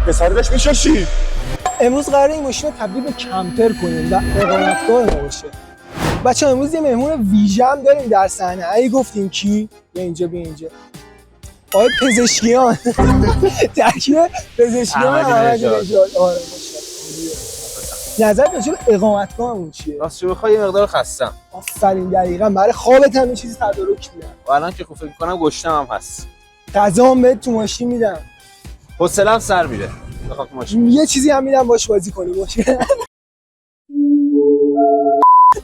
پسر داشت میشاشی. امروز قراره این ماشین رو تبدیل به کمپر کنیم و اقامتگاه ما باشه. بچه‌ها امروز یه مهمون ویژه هم داریم در صحنه. اگه گفتیم کی؟ بیا اینجا. آقای پزشکیان. ترکیب پزشکیان احمدی نژاد. آره نظر راجع به اقامتگاهمون چیه؟ راستش بخوای یه مقدار خستم. آفرین دقیقاً برای خوابت هم یه چیزی تدارک میدم. و الان که فکر می‌کنم گشتم هم هست. غذا هم بهت تو ماشین میدم. حوصله‌ام سر میره. بخوام تو ماشین. یه چیزی هم میدم باش بازی کنی باشه.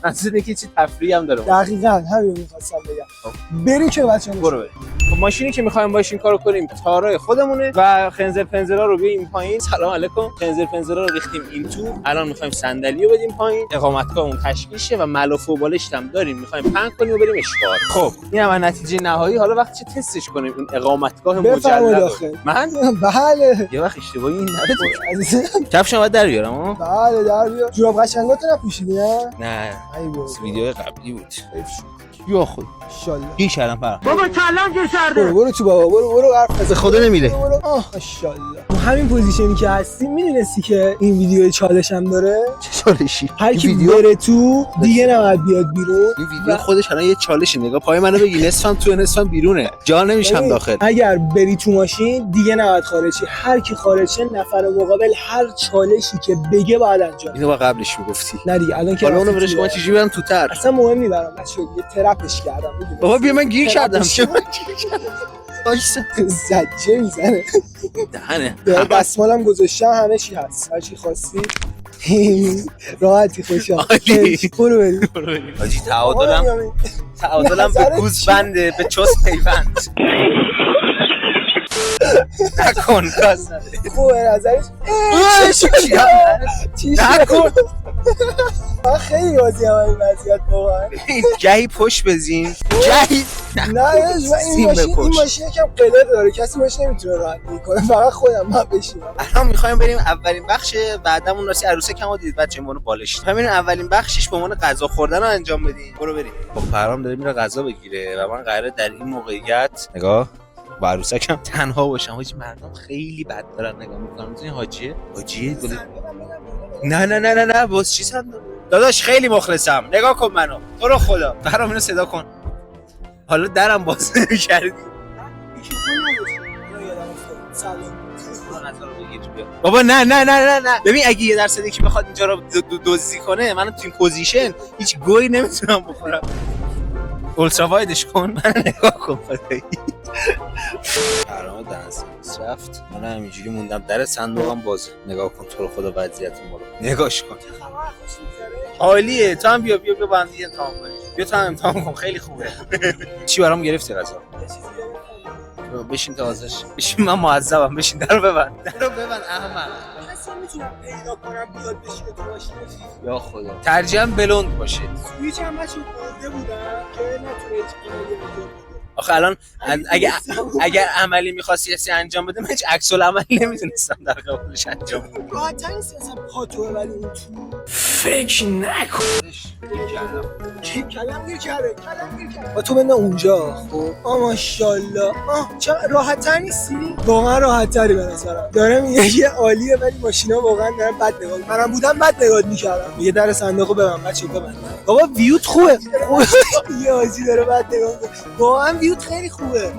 اصلا که چی تفریحی هم داره. دقیقاً همین می‌خواستم بگم. بریم که بچه‌ها برو. خب ماشینی که می‌خوایم باش این کارو کنیم تارای خودمونه و خنزر پنزرا رو بیاریم پایین. سلام علیکم. خنزر پنزرا رو ریختیم این تو. الان می‌خوایم صندلی رو بدیم پایین. اقامتگاهمون تشکیل شه و ملافه و بالشت هم داریم. می‌خوایم پهن کنیم و بریم اشغال. خب این هم نتیجه نهایی. حالا وقتی چه تستش کنیم این اقامتگاه مجلل. من بله. یه وقت اشتباهی این نده. کفشم باید در بیارم ها. بله در بیار. جوراب قشنگاتو نپوشیدی نه؟ ویدیو قبلی بود. یا خود ان شاء الله. گیر کردم فرق. بابا کلم گیر کرده. برو تو بابا برو حرف بزن. خدا نمیره. آه ان شاء الله. تو همین پوزیشنی که هستی میدونستی که این ویدیو چالش هم داره؟ چه چالشی؟ هر کی بره تو دیگه نباید بیاد بیرون. این ویدیو خودش الان یه چالشه. نگاه پای منو بگی نصفم تو نصفم بیرونه. جا نمیشم داخل. اگر بری تو ماشین دیگه نباید خارج شی. هر کی خارج شه نفر مقابل هر چالشی که بگه باید انجام. اینو با قبلش میگفتی. نه دیگه الان که حالا اونو برش من چجوری برم توتر؟ اصلا مهم نیست برام. بچه‌ها یه ترپش کردم. بابا بیا من گیر کردم. چه وایسا زجه میزنه. دهنه. دستمالم گذاشتم همه چی هست. هر چی خواستی. راحتی خوشحال. برو بریم. حاجی تعادلم به گوز بنده به چست پیوند. نکن کاز نده. خوبه نظرش چی نکن. من خیلی راضی هم این وضعیت واقعا. گهی پشت بزین گهی نه این ماشین یکم قله داره. کسی باش نمیتونه راحت کنه. فقط خودم من بشینم. الان میخوایم بریم اولین بخش بعدمون راستی عروسک ما دید بچه منو بالش. همین اولین بخشش به عنوان غذا خوردن رو انجام بدیم. برو بریم. خب پرام داره میره غذا بگیره و من قراره در این موقعیت نگاه با عروسکم تنها باشم. حاجی مردم خیلی بد دارن نگاه میکنن. این حاجیه نه باز چی صندوق داداش خیلی مخلصم. نگاه کن منو تو رو خدا. برام اینو صدا کن. حالا درم باز نمی‌کردی. بابا نه ببین اگه یه درصد یکی بخواد اینجا رو دزدی کنه منو تو این پوزیشن هیچ گویی نمیتونم بخورم. اولترا وایدش کن من نگاه کن خدایی. برنامه دنس رفت. من همینجوری موندم در صندوقم باز. نگاه کن تو رو خدا وضعیت ما رو نگاش کن. عالیه. تو هم بیا با هم دیگه امتحان کنیم. بیا تو هم امتحان کن خیلی خوبه. چی برام گرفتی غذا؟ بشین تازش. بشین من معذبم. بشین درو ببند احمد. اصلا میتونم پیدا کنم بیاد بشینه تو ماشینش. یا خدا. ترجیحاً بلوند باشه. سویچ هم بچه برده بودم که نتونه هیچ ایمیلی انجام بده. آخه الان اگر عملی می‌خواستی انجام بده من هیچ عکس العملی نمیتونستم در قبالش انجام بدم. راحت‌تر نیست اصلا پاتو ولی اون تو فکر نکن. کلم گیر کرده. با تو بنده اونجا. خب ماشاءالله. چرا راحت‌تر نیستی؟ واقعا راحت‌تری به نظرم. داره میگه یه عالیه ولی ماشینا واقعا دارن بد نگاه. منم بودم بد نگاه می‌کردم. میگه در صندوقو ببند بچه‌ها ببند. بابا ویوت خوبه. یه آجی داره بد نگاه می‌کنه. واقعا ویوت خیلی خوبه.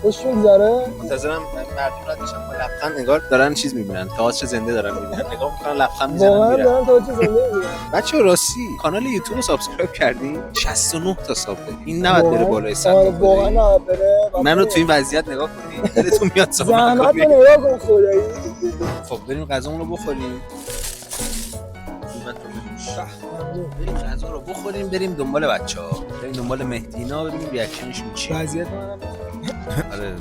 خوش می‌گذره؟ منتظرم مردم ردشم با لبخند نگار دارن چیز می‌بینن. تئاتر زنده دارن می‌بینن. نگاه می‌کنن لبخند می‌زنن میرن. واقعا دارن تئاتر زنده می‌بینن. بچه‌ها راستی کانال یوتیوب رو سابسکرایب کردین؟ 69 تا ساب داریم. این نباید بره بالای صد. واقعا نباید بره. منو تو این وضعیت نگاه کنین. دلتون میاد صاف زحمت نگاه کن خدایی. خب بریم غذامون رو بخوریم. بریم غذا رو بخوریم بریم دنبال بچه‌ها. بریم دنبال مهدینا ببینیم ریاکشنشون چیه. وضعیت منم آره.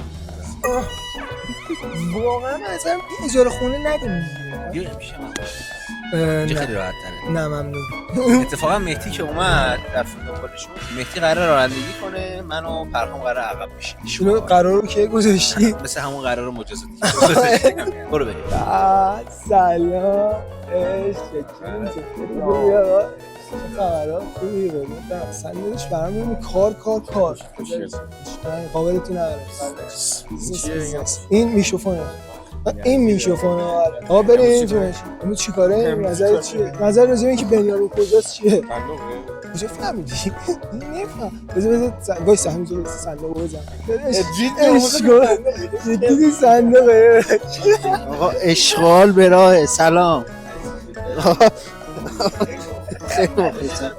واقعا مثلا اجاره خونه ندیم. بیا میشه من. خیلی راحت تره. نه ممنون. اتفاقا مهدی که اومد در دنبالشون مهدی قراره رانندگی کنه من و پرهام قراره عقب بشیم. شما قرار رو که گذاشتی؟ مثل همون قرار مجازاتی گذاشتیم. برو بریم. سلام. خبرها خوبی بود. صندوقش برامون کار قابلتون نداره. این میشوفونه. این میشوفونه. آقا بریم اینجاش. امروز چیکاره؟ نظر چیه؟ نظر راجع به اینکه بنیامین کجاست چیه؟ کجا فهمیدی؟ نمیفهم. بذار وایسا همینجوری صندوق بزن. جدی صندوقه. آقا اشغال به راه. سلام. خیلی مخلصم.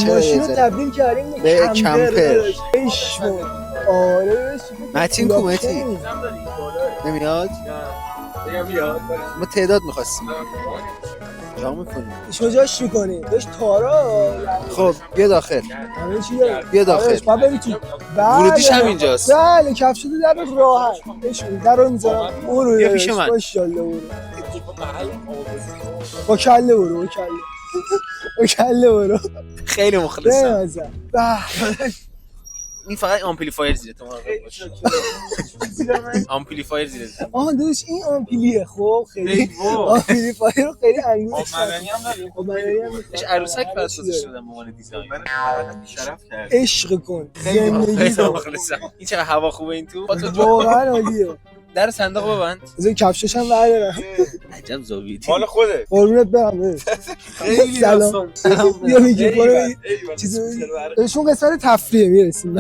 ماشین رو تبدیل کردیم به کمپر. آره متین کو متین نمیاد؟ ما تعداد میخواستیم جا میکنیم. شجاش میکنی داشت تارا. خب بیا داخل. همه چی داره. بیا داخل. ببین تو ورودیش همینجاست. بله کفشو در راحت بشین در رو میذارم. برو بیا پیش من. ماشاءالله برو. با کله برو. با کله برو. خیلی مخلصم. این فقط آمپلیفایر زیره تو آمپلیفایر زیره. آها داداش این آمپلیه. خب خیلی آمپلیفایر رو خیلی انگوش معنی هم داریم. داشت عروسک پسازش شدم موقع دیزاین. من شرف کرد. عشق کن. خیلی مخلصم. این چقدر هوا خوبه این تو. واقعا عالیه. در صندوق ببند. بذار کفشش هم بردارم. عجب زاویه‌ای. مال خوده. قربونت برم. خیلی سلام. بیا میگه چیزی شون قسمت تفریح میرسیم.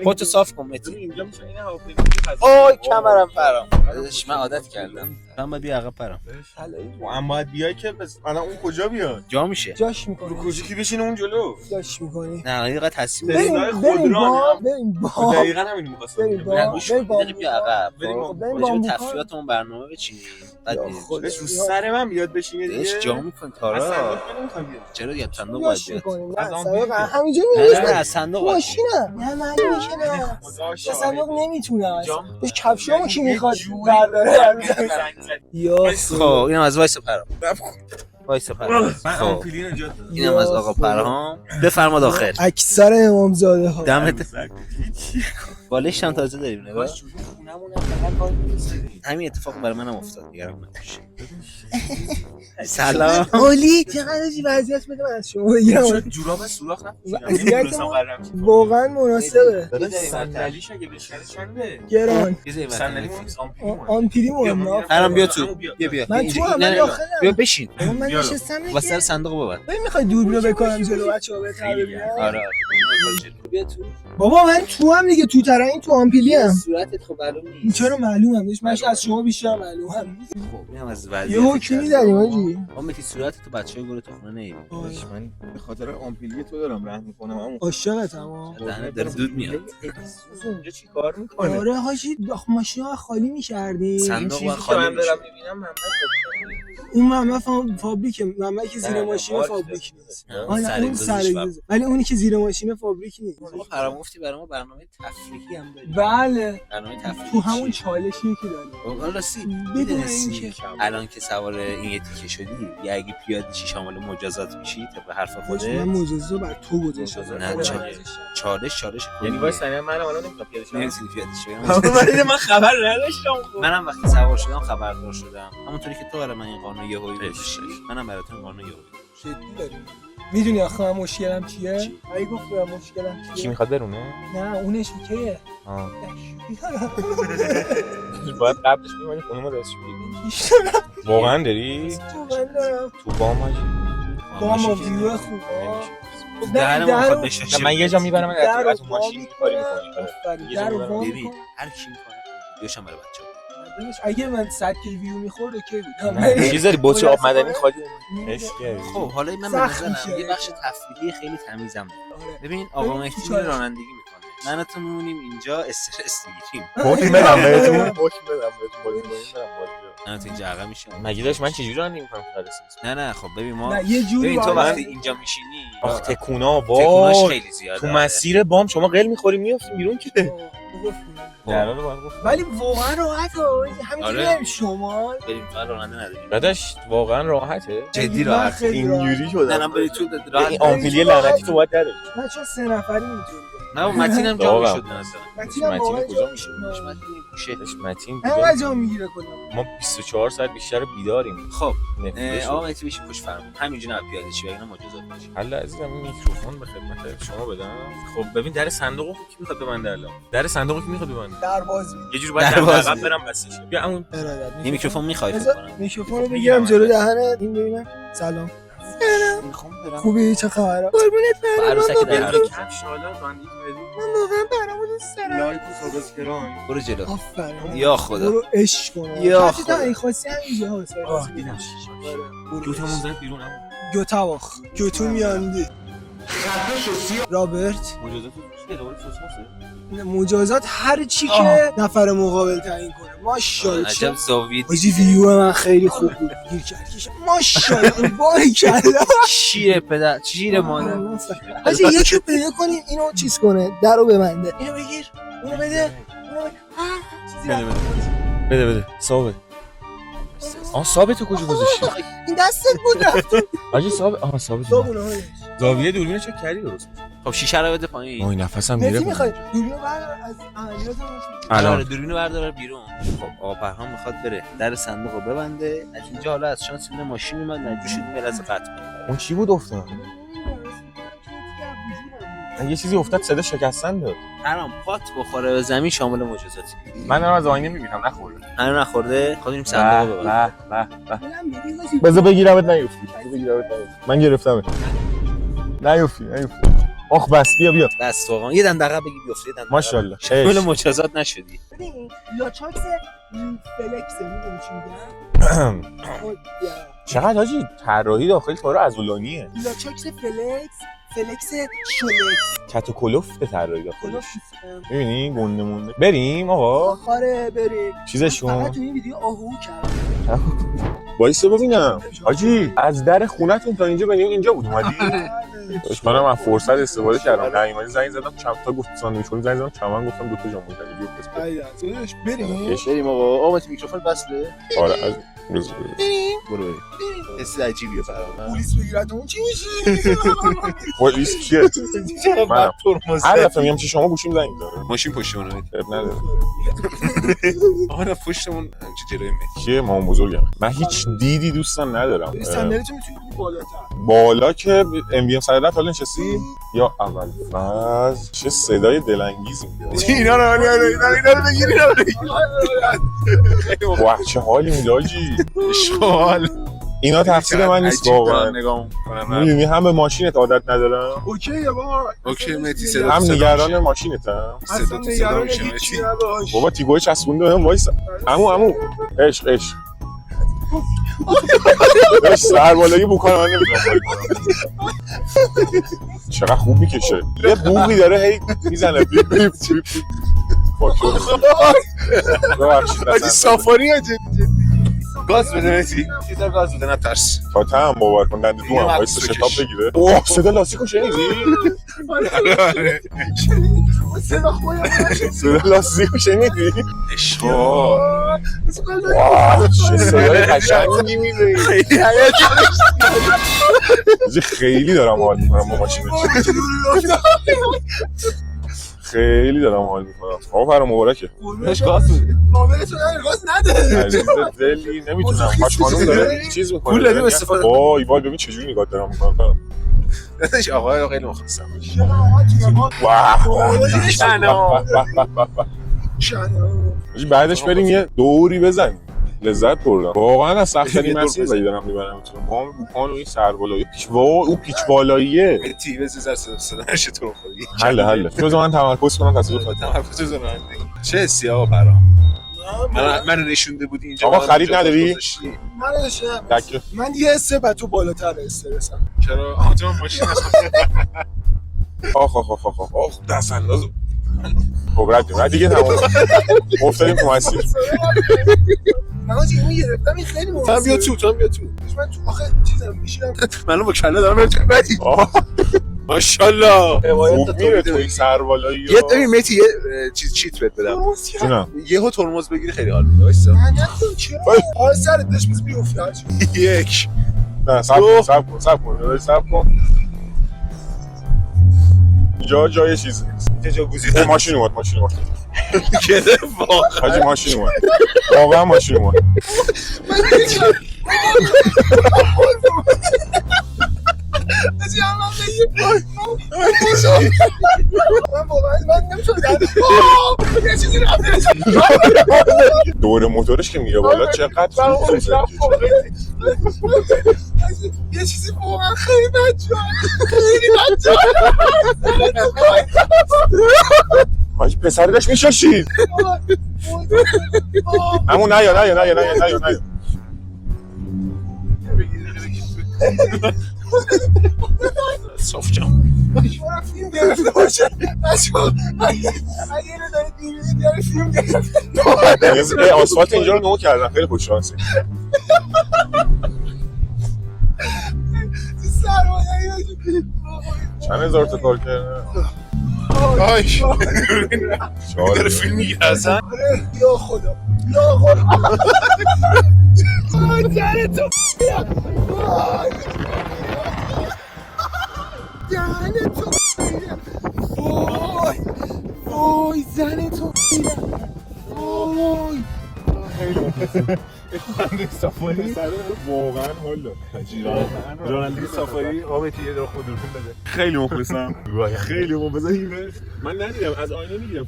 خودتو صاف کن متین. اینجا میشه این هواپیما. آی کمرم فرام. داداش من عادت کردم. من باید بیا عقب پرام. هم باید بیای که الان اون کجا بیاد؟ جا میشه. جاش میکنی. رو کوچیکی بشینه اون جلو. جاش میکنی. نه دقیقاً تصمیم بریم با دقیقاً همین می‌خواستم. بریم بیا عقب. بریم بریم تفریحاتمون برنامه بچینیم. بعد خودش رو سر من بیاد بشینه دیگه. دیگه جا میکن تارا. چرا دیگه صندوق باید بیاد. همینجوری نه از صندوق ماشینه. نه معلومه که نه. صندوق نمیتونه. بهش کفشامو کی میخواد برداره. یا خب اینم از وایس پرام. وایس پرام. من آمپلی نجات دادم. اینم از آقا پرهام. بفرما داخل. اکثر امامزاده ها. دمت. بالش هم تازه داریم نگاه. همین اتفاق برای منم افتاد نگران نباش. سلام. اولی چقدر وضعیت بده من از شما بگیرم. جوراب سوراخ نمی‌دونستم قرارم چی. واقعا مناسبه. صندلیش اگه بشه چنده؟ گران. صندلی فیکس آمپلی. آمپیری مهمه. پرهام بیا تو. بیا من تو هم داخلم. بیا بشین. من نشستم دیگه. واسه صندوق ببند. ببین میخوای دوربینو بکنم جلو بچه‌ها بهتر ببینن. آره. بیا تو. بابا من تو هم دیگه تو ترا این تو آمپیلی هم. صورتت خب معلوم نیست. چرا معلومم نیست؟ من از شما بیشتر معلومم. خب اینم از وضعیت. یه حکمی داریم آجی. امی صورتت تو بچه‌ها گل تو خونه نمیبینی. من به خاطر آمپلی تو دارم رحم میکنم اما عاشقتم ها. دهنت داره دود میاد. اونجا چی کار میکنه؟ آره حاجی ماشین ها خالی می‌کردیم. صندوق من خالی دارم میشه. میبینم اون محمد فابریک محمد که زیر ماشین فابریک نیست. اون سرگیزه. ولی اونی که زیر ماشین فابریک نیست. ما فرام گفتی برای ما برنامه تفریحی هم داریم. بله. برنامه تفریحی. تو همون چالشی که داریم. واقعا راستی بدون میدونستی اینکه الان که سوار این تیکه شدی یا اگه پیاده چی شامل مجازات میشی طبق حرف من خودت؟ مجازه بر تو گذاشتم. نه چالش یعنی واسه منم الان نمیتونم پیاده شم. نمیتونی پیاده شی. من خبر نداشتم. منم وقتی سوار شدم خبردار شدم. همونطوری که تو برای من این قانون یهویی گذاشتی منم برای تو این قانون یهویی. جدی داریم. میدونی آخه من مشکلم چیه؟ اگه گفتم مشکلم چیه؟ کی میخواد برونه؟ نه اونش کیه؟ باید قبلش میمونی خونه ما دستشویی. واقعا داری؟ تو بام هاجی. بام ویو خوبه. دهنم میخواد بشه. من یه جا میبرم از اون ماشین کاری میکنی. در رو ببین هر کی میکنه ویدیوشم برای بچه‌ها. اگه من 100 کی ویو میخورد اوکی بود. چیز داری بطری آب معدنی خالی عشق. خب حالا من به نظرم یه بخش تفریحی خیلی تمیزم داره. ببین آقا مهدی میره رانندگی میکنه. من و تو میمونیم اینجا استرس میگیریم. حکم بدم بهتون. حکم بدم بهتون. من تو اینجا عقب میشم. مگه داش من چجوری رانندگی میکنم نه خب ببین ما نه یه جوری ببین تو وقتی اینجا میشینی آخ تکونا تکوناش وای خیلی زیاده. تو مسیر بام شما قل میخوری میافتیم بیرون که در حال باید گفت ولی واقعا راحته همینجوری بریم شمال بریم تو راننده نداریم. داداش واقعا راحته جدی راحت اینجوری شده. نه بری تو راحت. این آمپلی لعنتی تو باید داره. من چون 3 نفری میتونیم نه متین هم جا میشد به نظر. متین هم واقعا کجا جا میشه. متین گوشه. متین انقدر جا میگیره کلا. ما 24 ساعت بیشتر بیداریم. خب نفرش آقا متین بشین پشت فرمون همینجا نه پیاده چی اینا مجازات باشه. حالا عزیزم این میکروفون به خدمت شما بدم. خب ببین در صندوقو کی میخواد ببنده الان؟ در صندوقو کی میخواد ببنده؟ در باز یه جوری باید در عقب برم بسش. بیا همون این میکروفون میخوای فکر کنم. میکروفون رو بگیرم جلو دهنت این ببینم. سلام. میخوام برم. خوبی چه خبره؟ قربونت برم. عروسک در کفش حالا باندید من واقعا برامو دوست دارم. لایک و سابسکرایب. برو جلو. آفرین. یا خدا. برو عشق کن. یا خدا. خدا. این خواستی همینجا هست. دیدم. گوتمون زد بیرون هم. گوتاوخ. گوتو میاندی. رابرت مجازات چیه؟ دوباره سوسماسه؟ مجازات هر چی که نفر مقابل تعیین کنه. ماشاءالله. عجب زاویه. حاجی ویو من خیلی خوب بود. گیر کرد کشم. ماشاءالله. باریکلا. شیر پدر شیر مادر. حاجی یکی رو پیدا کنیم اینو چیز کنه درو ببنده. اینو بگیر. اونو بده. بده ثابت. ثابت کجا گذاشتی؟ این دستت بود رفت. حاجی ثابت ثابت. زاویه دوربینو چک کردی درست میشه. خب شیشه رو بده پایین. وای نفسم نتی میره. میخوای دوربینو بردار از عملیات الان دوربینو بردار بیرون. خب آقا پرهام میخواد بره در صندوق رو ببنده. از اینجا حالا از شانس این ماشین اومد مجبور شد میراز قطع کنه. اون چی بود افتاد؟ یه چیزی افتاد صدا شکستن داد. پرهام پات بخوره به زمین شامل مجازاتی. من دارم از آینه میبینم نخورده. هنوز نخورده. خودیم صندوق رو ببند. بذار بگیرمت نیفتی. من گرفتمت. نیفتی. آخ بس بیا. بس واقعا یه دم دقیقه بگی بیفته یه دم. ماشاءالله. شامل مجازات نشدی. ببین لاچاکس فلکس میدونی چی میگم؟ چقدر حاجی طراحی داخل کارو عضلانیه. لاچاکس فلکس شلکس کت و کلفت طراحی داخل. کلوف می‌بینی گنده مونده. بریم آقا. آخاره بریم. چیزشون فقط تو این ویدیو آهو کرد. وایسا ببینم. حاجی از در خونتون تا اینجا بریم اینجا بود اومدی؟ منم از فرصت استفاده کردم. نایمانی زنگ زدم چند تا گفت ساندویچ زنگ زدم چمن گفتم دو تا جامون زدی. بریم آقا میکروفون بسته. آره از برو حس عجیبیه فرام. پلیس بگیرتون چی میشی؟ پلیس کیه؟ منم. هر دفعه میگم چی شما گوشیم زنگ میزنه. ماشین پشتمونه اب نداره. آره پشتمون جلوی مت. چیه مام بزرگم. من هیچ دیدی دوستان ندارم. صندلیتون میتونی بالاتر. بالا که ام وی ام 110 حالا نشستی یا اول فاز چه صدای دلانگیزی میده. اینا رو بگیری واه چه حالی میده حاجی. اشغال اینا تفسیر من نیست واقعا. نگاه کنم. می‌بینی هم به ماشینت عادت ندارم. اوکی بابا. اوکی متی صدا. هم نگران ماشینتم. صدا میشه متی. بابا تیگوی چسبونده بهم وایسا. عمو عشق سر بالایی بوکان من نمیتونم چقدر خوب میکشه. یه بوغی داره هی میزنه آجی سافاری ها جدی گاز بده متی. چیزا گاز بده نترس. فاتح هم باور کن دنده دو هم وایسا شتاب بگیره. اوه صدا لاستیکو شنیدی؟ صدا لاستیکو شنیدی؟ اشغال واه چه صدای قشنگی میده. خیلی دارم حال میکنم با ماشینش. خیلی دارم حال میکنم. آقا فرام مبارکه. اش گاز بده. مامانتون گاز نده. عزیز دلی نمیتونم. باش خانم داره چیز میکنه. پول دادیم استفاده. وای ببین چجوری نگاه دارم میکنم. داداش آقا خیلی مخلصم. واه شنو. بعدش بریم یه دوری بزنیم. لذت بردم. واقعا از سخت‌ترین مسیر دارم میبرم. ما بوکان و این سربالایی اون پیچ بالاییه. متی بزن صدا نشه تو خودی. حله. بذار من تمرکز کنم تصویر تمرکز بزن. چه حسی آقا برام. من نشونده بودی اینجا. آقا خرید نداری؟ من نشونم. من یه حسه بعد تو بالاتر استرسم. چرا؟ آها تو ماشین آخ دست انداز. خب رد دیگه تمام. افتادیم تو مسیر. من از اینو گرفتم این خیلی مهمه. تو بیا تو. من تو آخه چیزام میشینم. منو با کله دارم میرم بدی. ماشاءالله. خوب میره تو این سربالایی. یه ببین متی یه چیز چیت بهت بدم. جونم. یهو ترمز بگیری خیلی حال میده. وایسا. من نمیدونم چرا. آره سرت داشت میز بیفته. یک. نه صبر کن. جای چیز نیست. تجاوزی ماشین اومد کده حاجی ماشین اومد واقعا ماشین اومد دور موتورش که میره بالا چقدر یه چیزی واقعا خیلی بچه حاجی پسر داشت میشاشید همون نه صاف جان فیلم گرفته باشه اگه اینو دارید میبینید بیاره فیلم گرفته آسفالت اینجا رو نو کردن خیلی خوششانسی چند هزار تا کار کرده آیش داره داره فیلم میگیره اصلا یا خدا جره تو دهنه تو وای زنه تو وای سافاری سر واقعا حال داد راننده سافاری آبتی یه داره خود رو بده خیلی مخلصم خیلی مخلصم من ندیدم از آینه میگیرم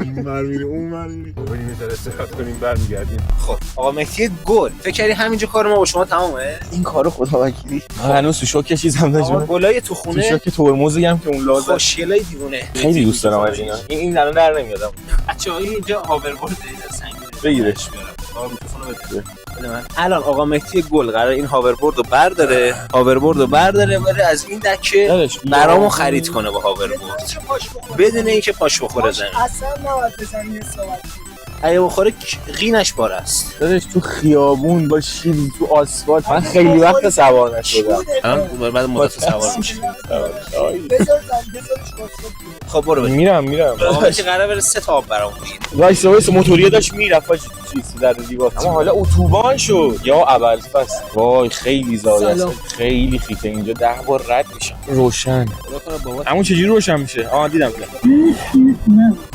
این مرمیری اون مرمیری بریم یه ذره استراحت کنیم برمیگردیم خب آقا مهدی گل فکر کردی همینجا کار ما با شما تمامه این کارو خدا وکیلی هنوز تو شوک چیزم داشتم گلای تو تو خونه شوک ترمزی هم که اون لازم خوشگلای دیوونه خیلی دوست دارم از اینا این الان در نمیادم بچه‌های اینجا هاوربورد سنگینه بگیرش بده من. الان آقا مهدی گل قرار این هاوربورد رو برداره بره از این دکه برامو خرید کنه با هاوربورد بدون اینکه پاش بخوره زمین اصلا نباید بزنی حسابت اگه بخوره قینش بار است داداش تو خیابون با شیل تو آسفالت من خیلی وقت سوار نشدم الان بعد مدت سوار میشه بذارش واسه خب برو بریم میرم آقا مهدی قرار بره 3 تا آب برامون بگیره وایس موتوریه داشت میرفت چیز در دیوار اما حالا اتوبان شد یا ابوالفضل وای خیلی زایه است خیلی خیته اینجا 10 بار رد میشم روشن همون چجوری روشن میشه دیدم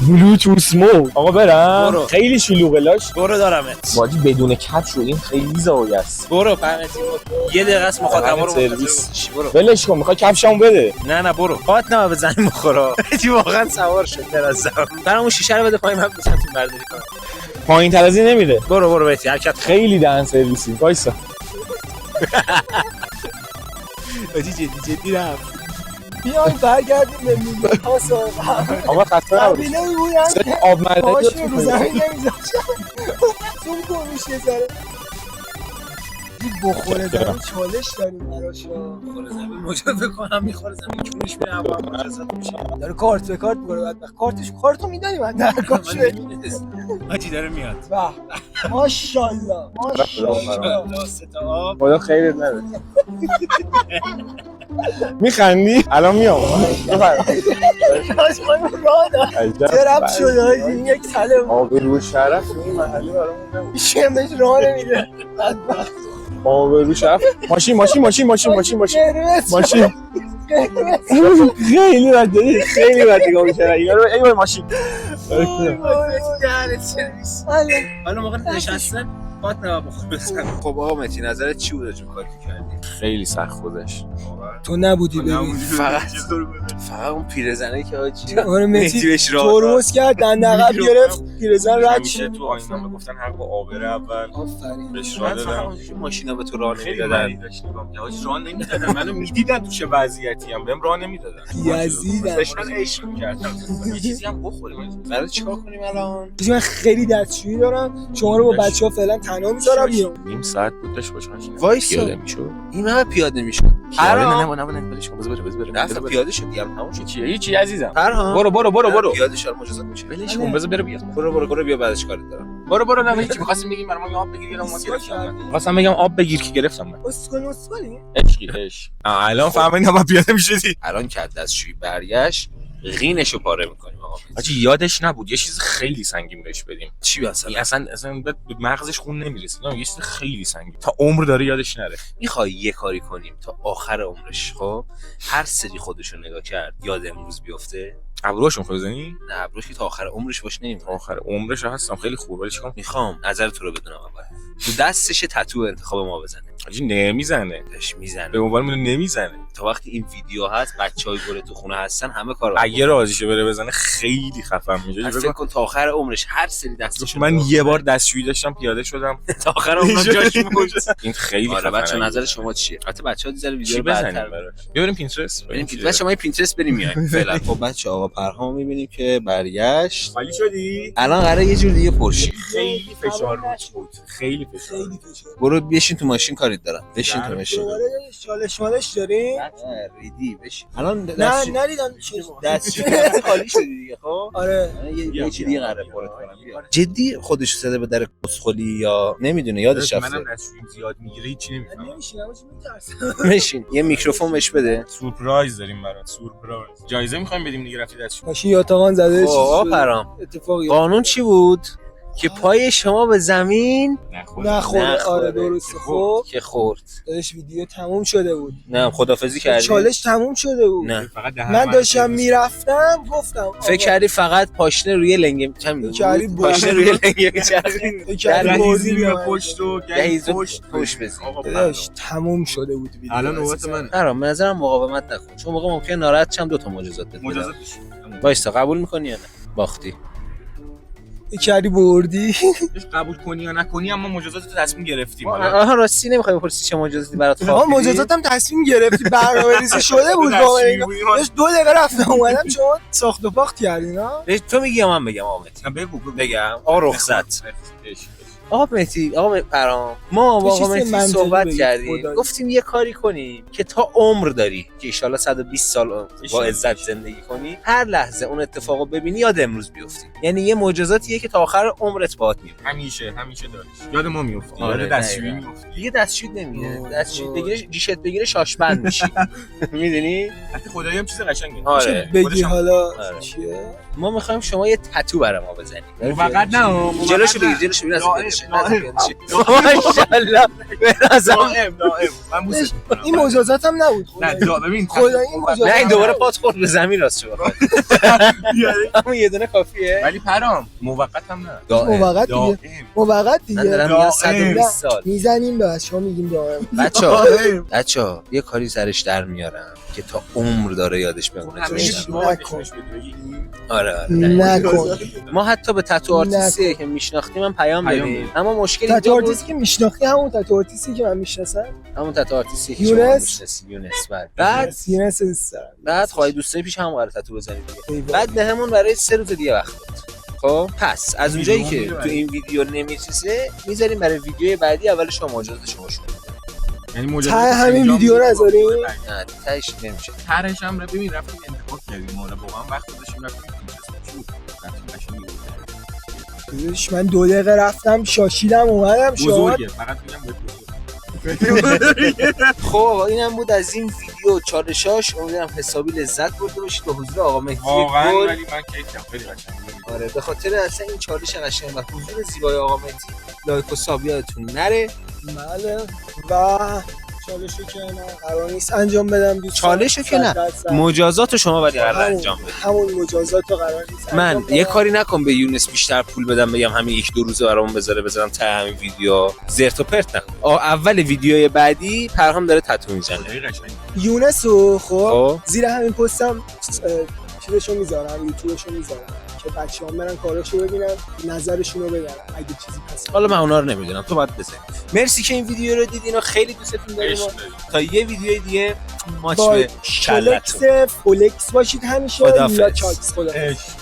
بلوتوث مود آقا برم برو. خیلی شلوغه لاش برو دارمت واجی بدون کپ شدیم خیلی زایه است برو فهمیدی یه دقیقه است مخاطبا رو سرویس. برو ولش کن میخوای کفشمو بده نه برو پات نه به زمین بخوره چی واقعا سوار شد درازم برامون شیشه رو بده پایین من بزنم برداری کنم پایین تر از این نمیره برو بهتی حرکت خیلی دهن سرویسی وایسا جدی رفت بیاین برگردیم به میگه آقا خسته نباشی قبیله بودن که آب مردی پاشون رو زمین نمیذاشتن زوم کن میشه زره بخوره زمین چالش داریم براش بخوره زمین مجاز بکنم میخوره زمین چونش میره هوا مجازات میشه داره کارت به کارت بگره بعد کارتو میدانی من در کارش آجی داره میاد ماشاءالله سه تا آب خدا خیرت نده میخندی الان میام ترپ شده این یک سلام آب رو شرف این محله برامون نمید میشه بهش راه نمیده آب رو شرف ماشین خیلی بد داری خیلی بد نگاه میشه ای وای ماشین حالا موقع نشستن پات نبا بخور بزن خب آقا مهدی نظرت چی بود جو کاری کردی خیلی سخت گذشت تو نبودی ببین فقط اون پیرزنه که آجی آره مهدی ترمز کرد دنده عقب گرفت پیرزن رد شد تو آینامه گفتن حق با آبره اول آفرین بهش راه دادم ماشینا به تو راه خیلی نمیدادن مریض داشت نگاه می‌کرد حاجی راه نمیدادن منو میدیدن تو چه وضعیتی ام بهم راه نمیدادن یزیدن داشتن عشق می‌کردن یه چیزی هم بخوریم برای چیکار کنیم الان من خیلی دستشویی دارم شما رو با بچه‌ها فعلا تنها میذارم میام نیم ساعت بود داشت باشم وایسا. پیاده میشد این همه پیاده میشد نه ولش کن بذار بره رفتم پیاده شد دیگه تموم شد هیچی عزیزم فرهان برو پیاده شد مجازات میشه ولش کن بذار بره بیاد برو بیا بعدش کارت دارم برو نه هیچ می‌خواستیم بگیم برام آب بگیر یا ما گرفتم خواستم بگم آب بگیر که گرفتم من اسکلی عشق الان فهمیدم ما پیاده میشدی الان که دستشویی برگشت غینشو پاره میکنیم آقا آجی یادش نبود یه چیز خیلی سنگین بهش بدیم چی این اصلا به مغزش خون نمیرسه یه چیز خیلی سنگین تا عمر داره یادش نره میخوای یه کاری کنیم تا آخر عمرش خب هر سری خودشو نگاه کرد یاد امروز بیفته ابروهاشو می‌خوای بزنی؟ نه ابروش که تا آخر عمرش باش نمیمونه. تا آخر عمرش هستم خیلی خوبه ولی چیکار میخوام نظر تو رو بدونم اول. تو دستش تتو انتخاب ما بزنه. حاجی نمیزنه. داش میزنه. به عنوان من نمیزنه. تا وقتی این ویدیو هست بچهای گل تو خونه هستن همه کارو اگه راضیشه بره بزنه خیلی خفن میشه. فکر کن تا آخر عمرش هر سری دستش من یه بار دستشویی داشتم پیاده شدم تا آخر عمرش جاش بود. این خیلی آره خفنه. بچا نظر شما چیه؟ البته بچه‌ها دیگه ویدیو چی رو بزنیم بعدتر براش؟ بریم پینترست. بچا ما پینترست بریم میایم فعلا. خب بچا آقا پرهام می‌بینیم که برگشت. خالی شدی؟ الان قراره یه جور دیگه پرشی. خیلی فشار روش بود. خیلی فشار. برو بشین تو ماشین کاریت دارم. بشین تو ماشین. دوباره چالش مالش داری؟ ریدی بشین. الان نه ندیدم دستشویی خالی شدی دیگه خب. آره یه چیزی دیگه قراره پرت کنم. جدی خودش زده به در کسخلی یا نمیدونه یادش رفته. منم دستشویی زیاد میگیره هیچی نمیفهمم. نمیشینم چی میترسم. بشین یه میکروفون بهش بده. سورپرایز داریم برات. سورپرایز. جایزه می‌خوایم بدیم دیگه رفتی دستشویی. ماشین یاتاقان زده آقا پرام اتفاقی قانون چی بود که پای شما به زمین نخوره. آره درسته. خب که خورد. داداش ویدیو تموم شده بود. نه خدافظی کردی. چالش تموم شده بود. نه فقط دهن من داشتم میرفتم گفتم فکر کردی فقط پاشنه روی لنگه چند کردی پاشنه روی لنگه میچرخید. فکر کردی بردی به بیام. پشت و گهیز و پشت پشت بزن. داداش تموم شده بود ویدیو. الان نوبت منه. برام به نظرم مقاومت نکن چون موقع ممکنه ناراحت شم 2 تا مجازات بده. مجازات وایسا قبول میکنی یا نه؟ باختی. کردی بردی. قبول کنی یا نکنی اما مجازات رو تصمیم گرفتیم. آها راستی نمیخوای بپرسی چه مجازاتی برات آقا خواستی؟ مجازاتم تصمیم گرفتی برنامه‌ریزی شده بود واقعا اینا. داشت 2 دقیقه رفتم اومدم شما ساخت و پاخت کردین ها. تو میگی یا من بگم آمد؟ بگو بگم آقا رخصت. آقا مهدی آقا پرام ما با آقا مهدی صحبت کردیم گفتیم یه کاری کنیم که تا عمر داری که ان شاءالله 120 سال با عزت زندگی کنی هر لحظه اون اتفاقو ببینی یاد امروز بیفتی یعنی یه معجزاتیه که تا آخر عمرت باهات میمونه همیشه داریش یاد ما میافتی آره، یاد دستشویی میافتی دیگه دستشویی نمیاد دستشویی بگیره ریشت بگیره شاشبند میشی میدونی حتی خدایی هم چیز قشنگه آره بگی حالا آره. چیه ما میخوایم شما یه تتو برای ما بزنید فقط نه جلوشو بگیر جلوشو بگیر ماشاءالله من بوسش این مجازات هم نبود. نه ببین خدا این مجازات نه این دوباره پات خورد به زمین راست شد همون یه دونه کافیه ولی پرام موقت هم نه موقت دیگه موقت من دارم دیگه میگم 120 سال میزنیم به شما میگیم دائم. بچا یه کاری سرش در میارم که تا عمر داره یادش بمونه آره نکن. ما حتی به تتو آرتیستی که میشناختیم هم پیام بدیم اما مشکلی تتو اینجا بود آرتیستی که میشناختی همون تتو آرتیستی که من میشناسم. همون تتو آرتیستی که یونس؟ شما میشناسی یونس بعد سینس دوست دارم. بعد خواهی دوستای پیش هم قرار تتو بزنید دیگه بعد بهمون برای 3 روز دیگه وقت داد خب پس از اونجایی که تو این ویدیو نمیچیزه میذاریم برای ویدیو بعدی اولش شما مجازات شما شروع یعنی ته همین ویدیو نذاریم. نه تهش نمیشه طرحش هم ببین رفتیم انتخاب کردیم ما واقعا وقت گذاشتیم رفتیم من 2 دقیقه رفتم شاشیدم اومدم شما بزرگه فقط میگم بزرگه خب اینم بود از این ویدیو چالشاش امیدوارم حسابی لذت برده باشید به حضور آقا مهدی واقعا گل ولی من کیفم خیلی قشنگه آره به خاطر اصلا این چالش قشنگ و حضور زیبای آقا مهدی لایک و ساب یادتون نره بله و چالشو که نه قرار نیست انجام بدم دوستان. چالشو که نه مجازات شما ولی قرار انجام بدید همون مجازات رو قرار نیست من یه کاری نکن به یونس بیشتر پول بدم بگم همین 1-2 روزه برامون بذارم تا همین ویدیو زرت و پرت نکن اول ویدیوی بعدی پرهام داره تتو میزنه یونسو خب زیر همین پستم چیزشو میذارم یوتیوبشو میذارم که بچه‌ها برن کاراشو ببینن نظرشون رو بدن اگه چیزی پس حالا من اونا رو نمیدونم تو باید بزنی مرسی که این ویدیو رو دیدین و خیلی دوستتون داریم تا یه ویدیوی دیگه ماچ به کلتون فولکس باشید همیشه خداحافظ. یا چاکس خداحافظ.